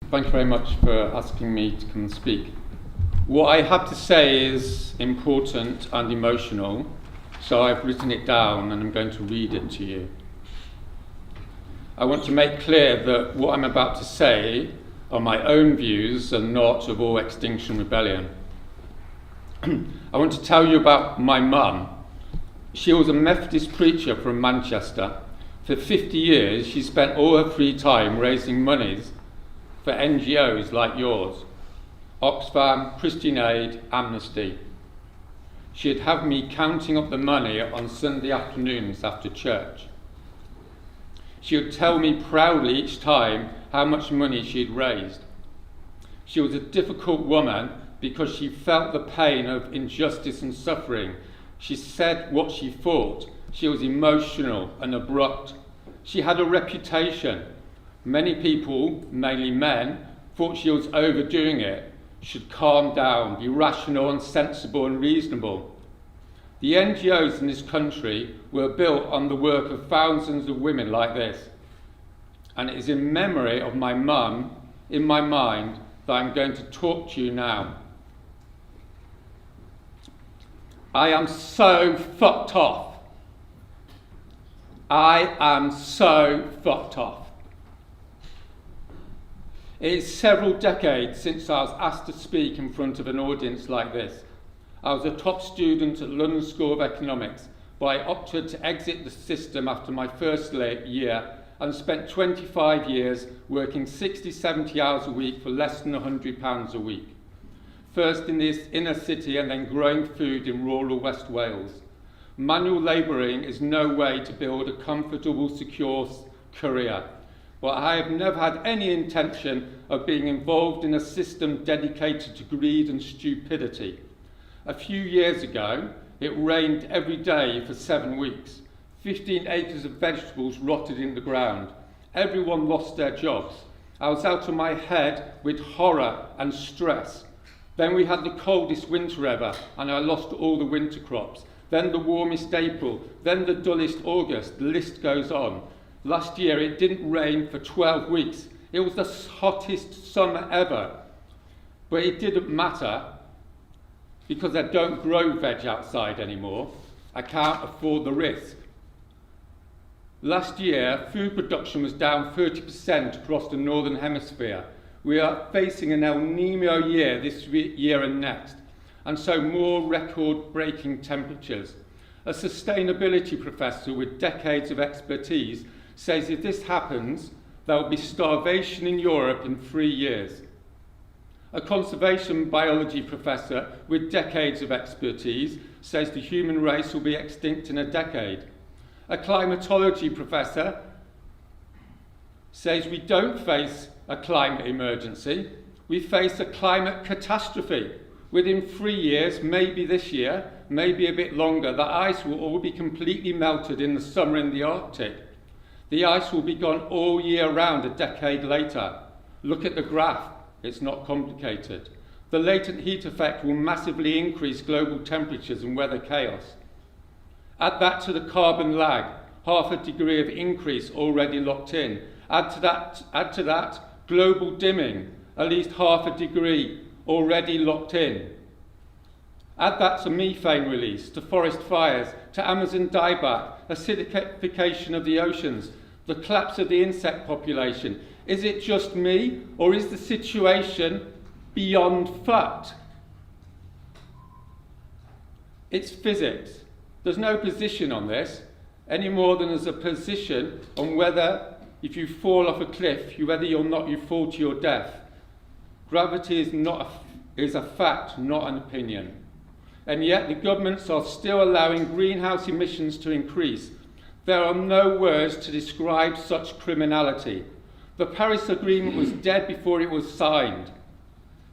Thank you very much for asking me to come and speak. What I have to say is important and emotional, so I've written it down and I'm going to read it to you. I want to make clear that what I'm about to say are my own views and not of all Extinction Rebellion. I want to tell you about my mum. She was a Methodist preacher from Manchester. For 50 years, she spent all her free time raising monies for NGOs like yours, Oxfam, Christian Aid, Amnesty. She'd have me counting up the money on Sunday afternoons after church. She would tell me proudly each time how much money she'd raised. She was a difficult woman because she felt the pain of injustice and suffering. She said what she thought. She was emotional and abrupt. She had a reputation. Many people, mainly men, thought she was overdoing it, should calm down, be rational and sensible and reasonable. The NGOs in this country were built on the work of thousands of women like this. And it is in memory of my mum, in my mind, that I'm going to talk to you now. I am so fucked off. I am so fucked off. It is several decades since I was asked to speak in front of an audience like this. I was a top student at London School of Economics, but I opted to exit the system after my first year and spent 25 years working 60, 70 hours a week for less than £100 a week. First in this inner city and then growing food in rural West Wales. Manual labouring is no way to build a comfortable, secure career. But I have never had any intention of being involved in a system dedicated to greed and stupidity. A few years ago, it rained every day for 7 weeks. 15 acres of vegetables rotted in the ground. Everyone lost their jobs. I was out of my head with horror and stress. Then we had the coldest winter ever, and I lost all the winter crops. Then the warmest April, then the dullest August, the list goes on. Last year it didn't rain for 12 weeks. It was the hottest summer ever. But it didn't matter because I don't grow veg outside anymore. I can't afford the risk. Last year, food production was down 30% across the Northern Hemisphere. We are facing an El Niño year this year and next, and so more record-breaking temperatures. A sustainability professor with decades of expertise says if this happens, there will be starvation in Europe in 3 years. A conservation biology professor with decades of expertise says the human race will be extinct in a decade. A climatology professor says we don't face a climate emergency, we face a climate catastrophe. Within 3 years, maybe this year, maybe a bit longer, the ice will all be completely melted in the summer in the Arctic. The ice will be gone all year round a decade later. Look at the graph, it's not complicated. The latent heat effect will massively increase global temperatures and weather chaos. Add that to the carbon lag, half a degree of increase already locked in. Add to that global dimming, at least half a degree already locked in. Add that to methane release, to forest fires, to Amazon dieback, acidification of the oceans, the collapse of the insect population. Is it just me, or is the situation beyond fucked? It's physics. There's no position on this, any more than there's a position on whether, if you fall off a cliff, whether or not you fall to your death. Gravity is a fact, not an opinion. And yet the governments are still allowing greenhouse emissions to increase. There are no words to describe such criminality. The Paris Agreement was dead before it was signed.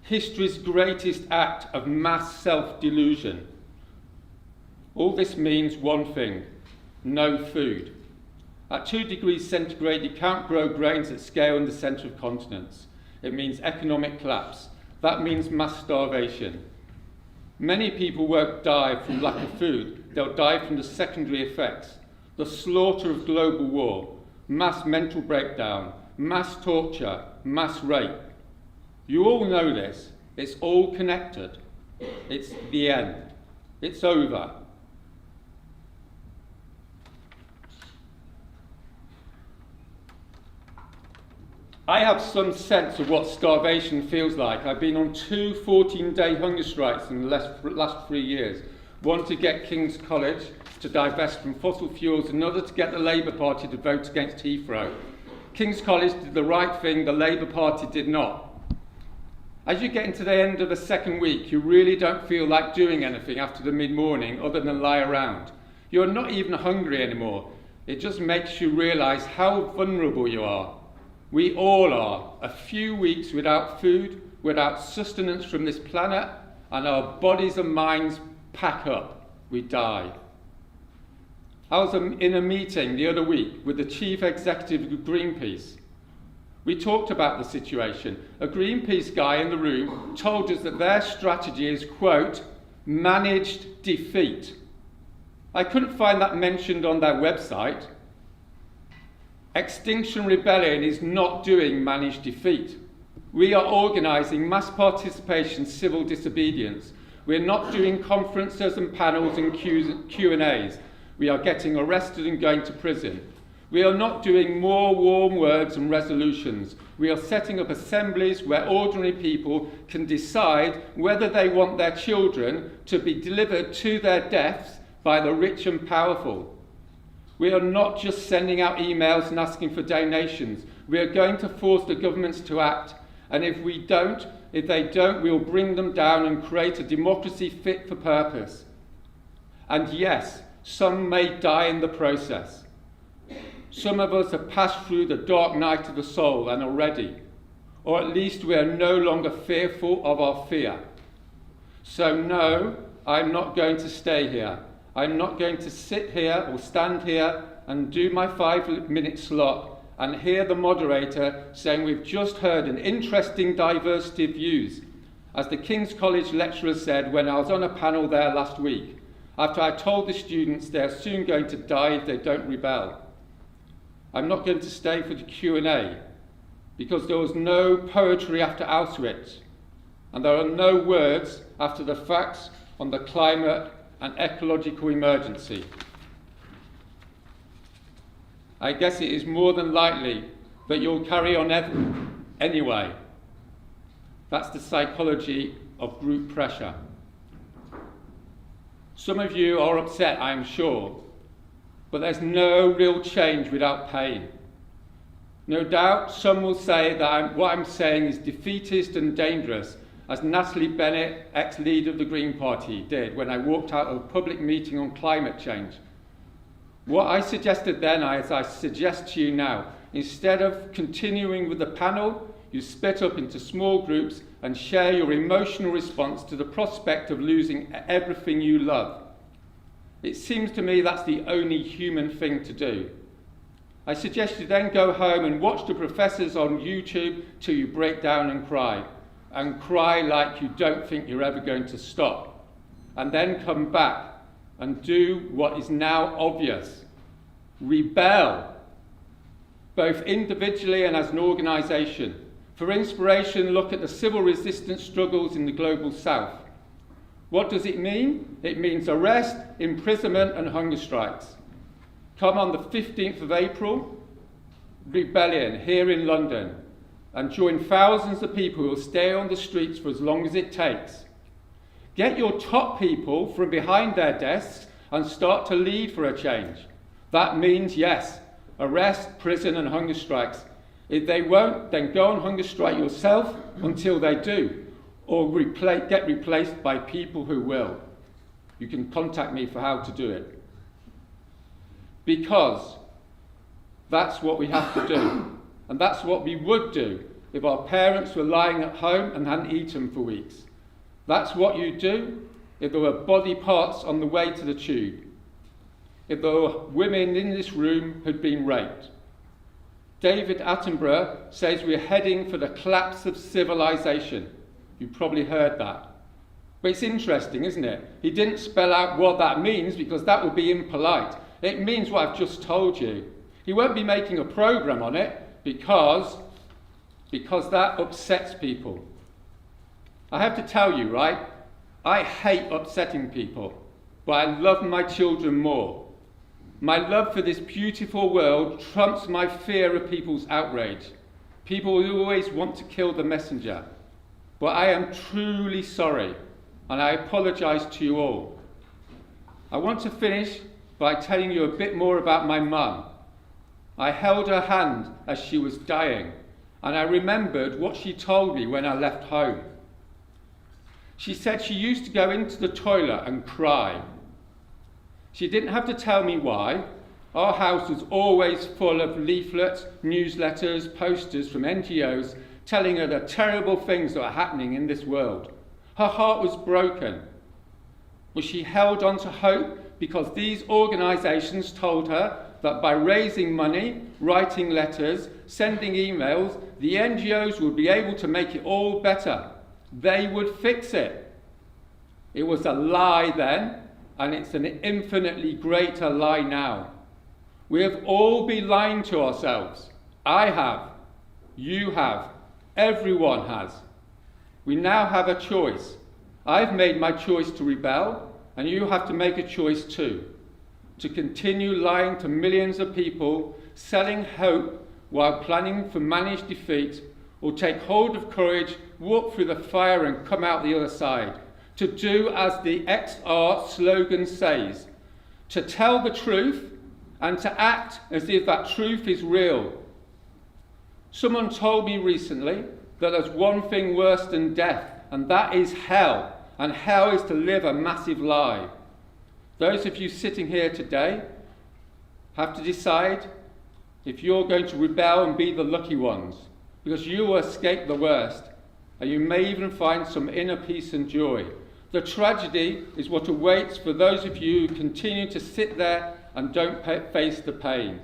History's greatest act of mass self-delusion. All this means one thing: no food. At 2 degrees centigrade, you can't grow grains at scale in the centre of continents. It means economic collapse. That means mass starvation. Many people won't die from lack of food. They'll die from the secondary effects. The slaughter of global war, mass mental breakdown, mass torture, mass rape. You all know this. It's all connected. It's the end. It's over. I have some sense of what starvation feels like. I've been on 2 14-day hunger strikes in the last 3 years. One to get King's College to divest from fossil fuels, another to get the Labour Party to vote against Heathrow. King's College did the right thing, the Labour Party did not. As you get into the end of the second week, you really don't feel like doing anything after the mid-morning other than lie around. You're not even hungry anymore. It just makes you realise how vulnerable you are. We all are. A few weeks without food, without sustenance from this planet, and our bodies and minds pack up. We die. I was in a meeting the other week with the chief executive of Greenpeace. We talked about the situation. A Greenpeace guy in the room told us that their strategy is, quote, managed defeat. I couldn't find that mentioned on their website. Extinction Rebellion is not doing managed defeat. We are organising mass participation civil disobedience. We're not doing conferences and panels and Q&As. We are getting arrested and going to prison. We are not doing more warm words and resolutions. We are setting up assemblies where ordinary people can decide whether they want their children to be delivered to their deaths by the rich and powerful. We are not just sending out emails and asking for donations. We are going to force the governments to act. And if they don't, we'll bring them down and create a democracy fit for purpose. And yes, some may die in the process. Some of us have passed through the dark night of the soul and are ready. Or at least we are no longer fearful of our fear. So no, I'm not going to stay here. I'm not going to sit here or stand here and do my 5-minute slot and hear the moderator saying we've just heard an interesting diversity of views, as the King's College lecturer said when I was on a panel there last week, after I told the students they're soon going to die if they don't rebel. I'm not going to stay for the Q&A because there was no poetry after Auschwitz and there are no words after the facts on the climate and ecological emergency. I guess it is more than likely that you'll carry on anyway. That's the psychology of group pressure. Some of you are upset, I'm sure, but there's no real change without pain. No doubt some will say that what I'm saying is defeatist and dangerous, as Natalie Bennett, ex-leader of the Green Party, did when I walked out of a public meeting on climate change. What I suggested then, as I suggest to you now, instead of continuing with the panel, you split up into small groups and share your emotional response to the prospect of losing everything you love. It seems to me that's the only human thing to do. I suggest you then go home and watch the professors on YouTube till you break down and cry like you don't think you're ever going to stop, and then come back and do what is now obvious. Rebel, both individually and as an organisation. For inspiration, look at the civil resistance struggles in the global south. What does it mean? It means arrest, imprisonment and hunger strikes. Come on the 15th of April, rebellion here in London, and join thousands of people who will stay on the streets for as long as it takes. Get your top people from behind their desks and start to lead for a change. That means, yes, arrest, prison and hunger strikes. If they won't, then go on hunger strike yourself until they do, or get replaced by people who will. You can contact me for how to do it. Because that's what we have to do. And that's what we would do if our parents were lying at home and hadn't eaten for weeks. That's what you do if there were body parts on the way to the tube. If there were women in this room who'd been raped. David Attenborough says we're heading for the collapse of civilization. You've probably heard that. But it's interesting, isn't it? He didn't spell out what that means because that would be impolite. It means what I've just told you. He won't be making a programme on it because that upsets people. I have to tell you, right, I hate upsetting people, but I love my children more. My love for this beautiful world trumps my fear of people's outrage. People who always want to kill the messenger. But I am truly sorry, and I apologise to you all. I want to finish by telling you a bit more about my mum. I held her hand as she was dying, and I remembered what she told me when I left home. She said she used to go into the toilet and cry. She didn't have to tell me why. Our house was always full of leaflets, newsletters, posters from NGOs telling her the terrible things that are happening in this world. Her heart was broken, but she held on to hope because these organisations told her that by raising money, writing letters, sending emails, the NGOs would be able to make it all better. They would fix it. It was a lie then, and it's an infinitely greater lie now. We have all been lying to ourselves. I have. You have. Everyone has. We now have a choice. I've made my choice to rebel, and you have to make a choice too. To continue lying to millions of people, selling hope while planning for managed defeat, or take hold of courage, walk through the fire and come out the other side. To do as the XR slogan says, to tell the truth and to act as if that truth is real. Someone told me recently that there's one thing worse than death, and that is hell, and hell is to live a massive lie. Those of you sitting here today have to decide if you're going to rebel and be the lucky ones, because you will escape the worst, and you may even find some inner peace and joy. The tragedy is what awaits for those of you who continue to sit there and don't face the pain.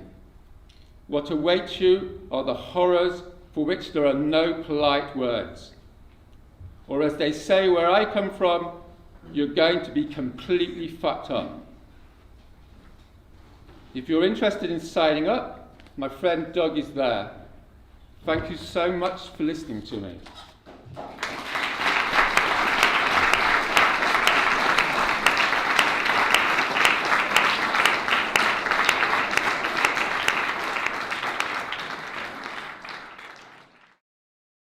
What awaits you are the horrors for which there are no polite words. Or as they say where I come from, you're going to be completely fucked up. If you're interested in signing up, my friend Doug is there. Thank you so much for listening to me.